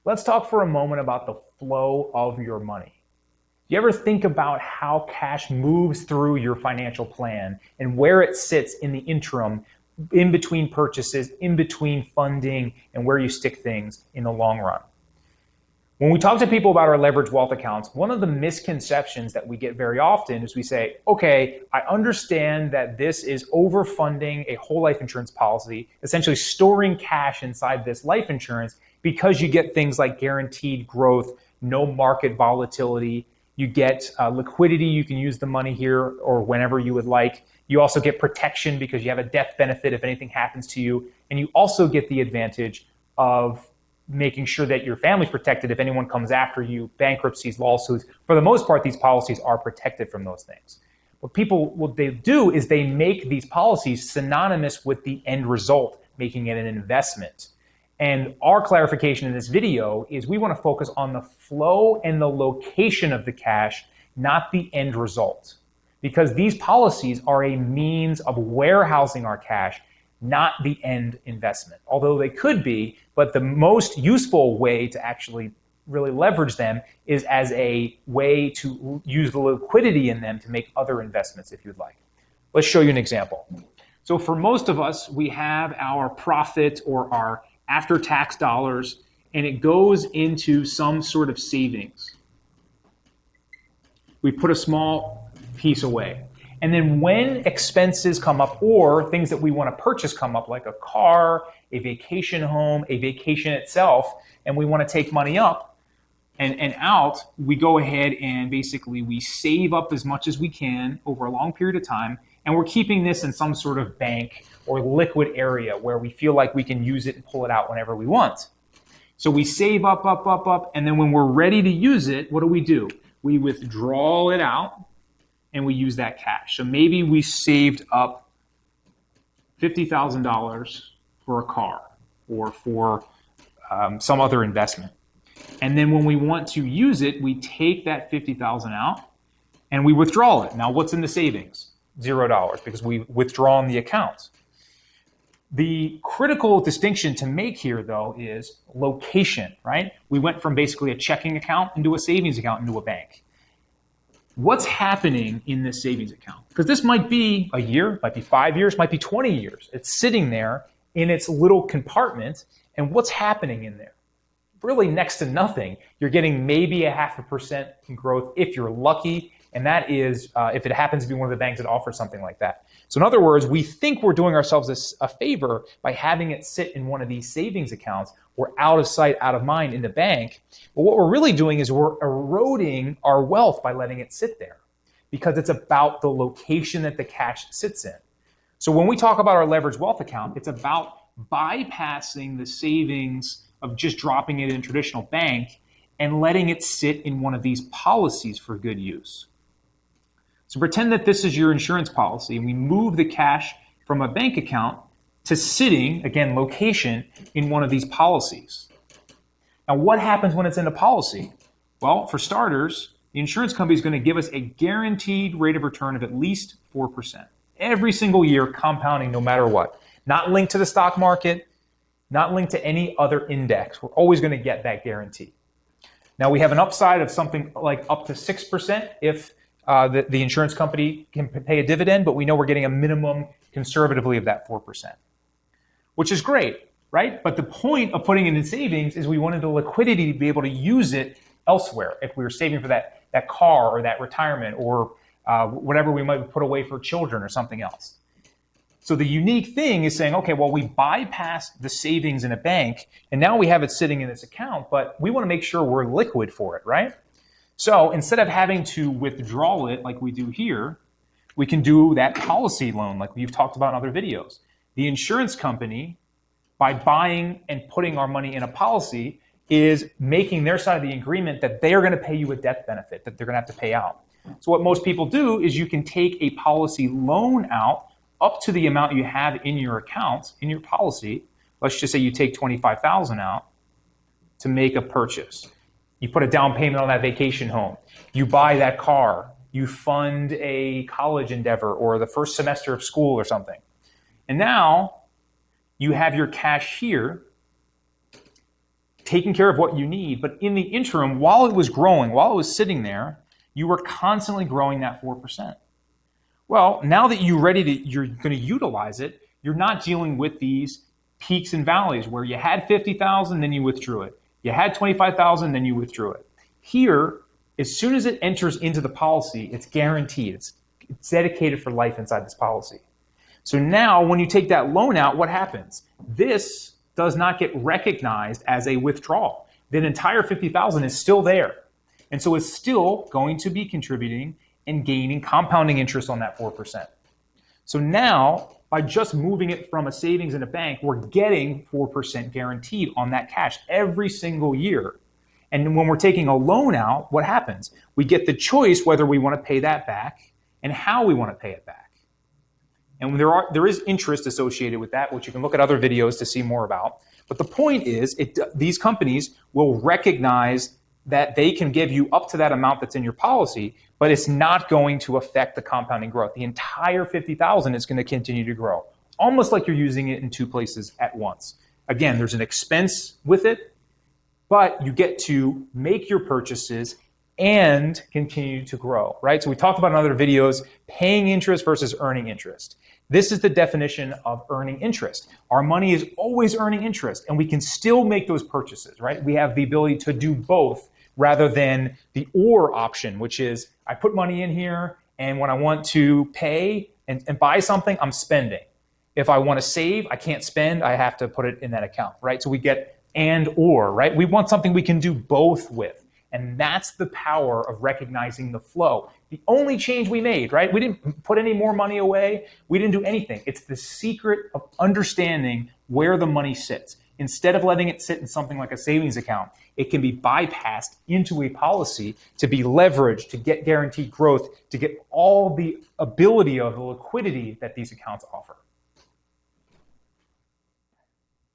Let's talk for a moment about the flow of your money. Do you ever think about how cash moves through your financial plan and where it sits in the interim, in between purchases, in between funding, and where you stick things in the long run? When we talk to people about our leveraged wealth accounts, one of the misconceptions that we get very often is we say, okay, I understand that this is overfunding a whole life insurance policy, essentially storing cash inside this life insurance because you get things like guaranteed growth, no market volatility. You get liquidity. You can use the money here or whenever you would like. You also get protection because you have a death benefit if anything happens to you. And you also get the advantage of making sure that your family's protected if anyone comes after you, bankruptcies, lawsuits. For the most part, these policies are protected from those things. What they do is they make these policies synonymous with the end result, making it an investment. And our clarification in this video is we want to focus on the flow and the location of the cash, not the end result. Because these policies are a means of warehousing our cash, not the end investment. Although they could be, but the most useful way to actually really leverage them is as a way to use the liquidity in them to make other investments if you'd like. Let's show you an example. So for most of us, we have our profit or our after-tax dollars, and it goes into some sort of savings. We put a small piece away. And then when expenses come up or things that we want to purchase come up, like a car, a vacation home, a vacation itself, and we want to take money up and out, we go ahead and basically we save up as much as we can over a long period of time. And we're keeping this in some sort of bank or liquid area where we feel like we can use it and pull it out whenever we want. So we save up, and then when we're ready to use it, what do? We withdraw it out and we use that cash. So maybe we saved up $50,000 for a car or for some other investment. And then when we want to use it, we take that $50,000 out and we withdraw it. Now, what's in the savings? $0 because we withdraw in the account. The critical distinction to make here, though, is location, right? We went from basically a checking account into a savings account into a bank. What's happening in this savings account? Because this might be a year, might be 5 years, might be 20 years. It's sitting there in its little compartment. And what's happening in there? Really next to nothing. You're getting maybe 0.5% in growth if you're lucky. And that is if it happens to be one of the banks that offers something like that. So in other words, we think we're doing ourselves a favor by having it sit in one of these savings accounts. We're out of sight, out of mind in the bank. But what we're really doing is we're eroding our wealth by letting it sit there because it's about the location that the cash sits in. So when we talk about our leveraged wealth account, it's about bypassing the savings of just dropping it in a traditional bank and letting it sit in one of these policies for good use. So pretend that this is your insurance policy and we move the cash from a bank account to sitting, again, location, in one of these policies. Now, what happens when it's in a policy? Well, for starters, the insurance company is going to give us a guaranteed rate of return of at least 4%. Every single year, compounding no matter what. Not linked to the stock market, not linked to any other index. We're always going to get that guarantee. Now, we have an upside of something like up to 6% if the insurance company can pay a dividend, but we know we're getting a minimum conservatively of that 4%, which is great, right? But the point of putting it in savings is we wanted the liquidity to be able to use it elsewhere if we were saving for that car or that retirement or whatever we might put away for children or something else. So the unique thing is saying, okay, well, we bypassed the savings in a bank and now we have it sitting in this account, but we want to make sure we're liquid for it, right? So instead of having to withdraw it like we do here, we can do that policy loan like we've talked about in other videos. The insurance company, by buying and putting our money in a policy, is making their side of the agreement that they are going to pay you a death benefit that they're going to have to pay out. So what most people do is you can take a policy loan out up to the amount you have in your account, in your policy. Let's just say you take $25,000 out to make a purchase. You put a down payment on that vacation home. You buy that car. You fund a college endeavor or the first semester of school or something. And now you have your cash here taking care of what you need. But in the interim, while it was growing, while it was sitting there, you were constantly growing that 4%. Well, now that you're going to utilize it, you're not dealing with these peaks and valleys where you had 50,000, then you withdrew it. You had 25,000, then you withdrew it. Here, as soon as it enters into the policy, it's guaranteed. It's dedicated for life inside this policy. So now when you take that loan out, what happens? This does not get recognized as a withdrawal. That entire 50,000 is still there. And so it's still going to be contributing and gaining compounding interest on that 4%. So now, by just moving it from a savings in a bank, we're getting 4% guaranteed on that cash every single year. And when we're taking a loan out, what happens? We get the choice whether we want to pay that back and how we want to pay it back. And there is interest associated with that, which you can look at other videos to see more about. But the point is, these companies will recognize that they can give you up to that amount that's in your policy, but it's not going to affect the compounding growth. The entire 50,000 is going to continue to grow, almost like you're using it in two places at once. Again, there's an expense with it, but you get to make your purchases and continue to grow, right? So we talked about in other videos, paying interest versus earning interest. This is the definition of earning interest. Our money is always earning interest, and we can still make those purchases, right? We have the ability to do both rather than the or option, which is I put money in here, and when I want to pay and buy something, I'm spending. If I want to save, I can't spend, I have to put it in that account, right? So we get and or, right? We want something we can do both with. And that's the power of recognizing the flow. The only change we made, right? We didn't put any more money away. We didn't do anything. It's the secret of understanding where the money sits. Instead of letting it sit in something like a savings account, it can be bypassed into a policy to be leveraged, to get guaranteed growth, to get all the ability of the liquidity that these accounts offer.